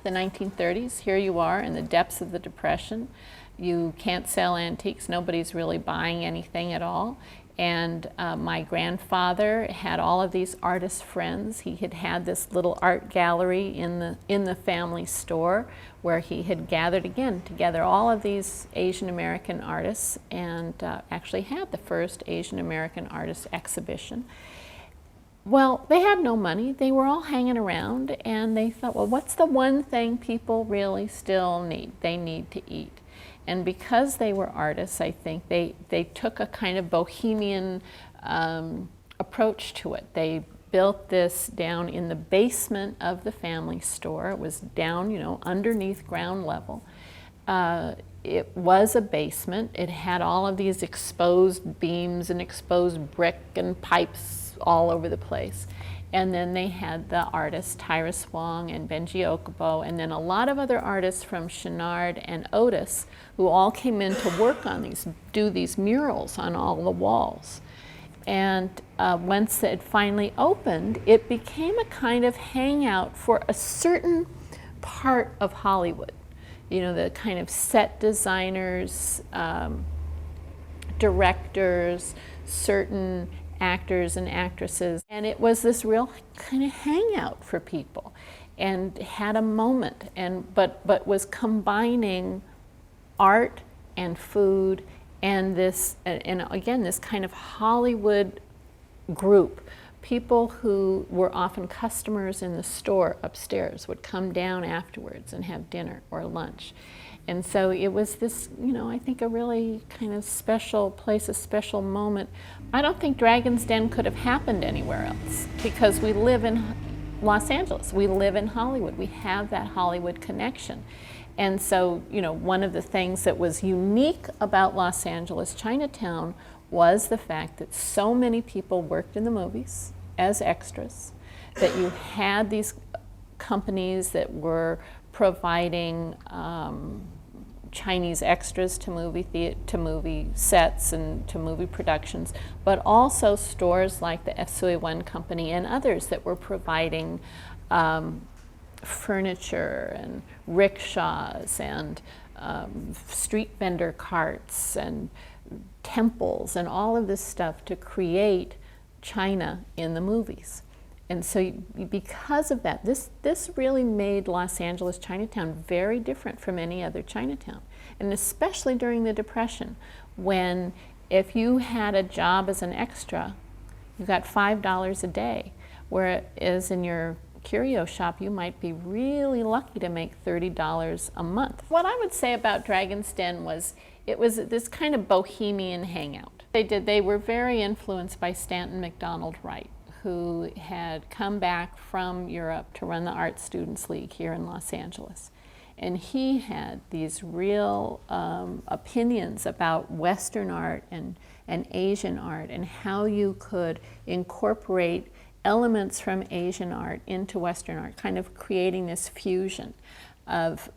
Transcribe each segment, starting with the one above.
the 1930s. Here you are in the depths of the Depression. You can't sell antiques. Nobody's really buying anything at all. And my grandfather had all of these artist friends. He had had this little art gallery in the family store where he had gathered again together all of these Asian American artists, and actually had the first Asian American artist exhibition. Well, they had no money. They were all hanging around, and they thought, well, what's the one thing people really still need? They need to eat. And because they were artists, I think they took a kind of bohemian approach to it. They built this down in the basement of the family store. It was down, underneath ground level. It was a basement. It had all of these exposed beams and exposed brick and pipes all over the place. And then they had the artists, Tyrus Fong and Benji Okubo, and then a lot of other artists from Chenard and Otis, who all came in to work on do these murals on all the walls. And once it finally opened, it became a kind of hangout for a certain part of Hollywood. The kind of set designers, directors, certain actors and actresses, and it was this real kind of hangout for people, and had a moment, but was combining art and food and this, and again, this kind of Hollywood group. People who were often customers in the store upstairs would come down afterwards and have dinner or lunch. And so it was this, I think a really kind of special place, a special moment. I don't think Dragon's Den could have happened anywhere else, because we live in Los Angeles. We live in Hollywood. We have that Hollywood connection. And so, one of the things that was unique about Los Angeles Chinatown was the fact that so many people worked in the movies as extras, that you had these companies that were providing Chinese extras to movie sets and to movie productions, but also stores like the Suie One Company and others that were providing furniture and rickshaws and street vendor carts and temples and all of this stuff to create China in the movies. And so because of that, this really made Los Angeles Chinatown very different from any other Chinatown. And especially during the Depression, when if you had a job as an extra, you got $5 a day, whereas in your curio shop, you might be really lucky to make $30 a month. What I would say about Dragon's Den was, it was this kind of bohemian hangout. They were very influenced by Stanton McDonald Wright, who had come back from Europe to run the Art Students League here in Los Angeles. And he had these real opinions about Western art and Asian art, and how you could incorporate elements from Asian art into Western art, kind of creating this fusion of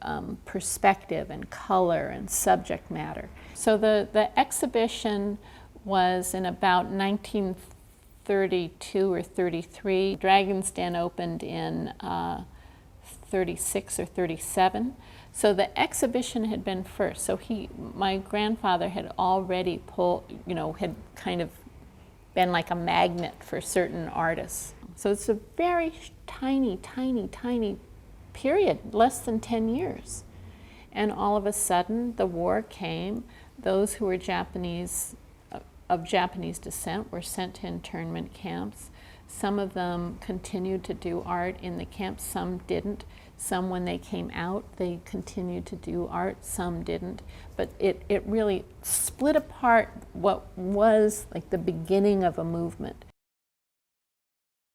perspective and color and subject matter. So the exhibition was in about 1932 or 33. Dragon's Den opened in 36 or 37. So the exhibition had been first. So my grandfather had already had kind of been like a magnet for certain artists. So it's a very tiny, tiny, tiny period, less than 10 years. And all of a sudden, the war came. Those who were of Japanese descent were sent to internment camps. Some of them continued to do art in the camps, some didn't. Some, when they came out, they continued to do art, some didn't. But it really split apart what was like the beginning of a movement.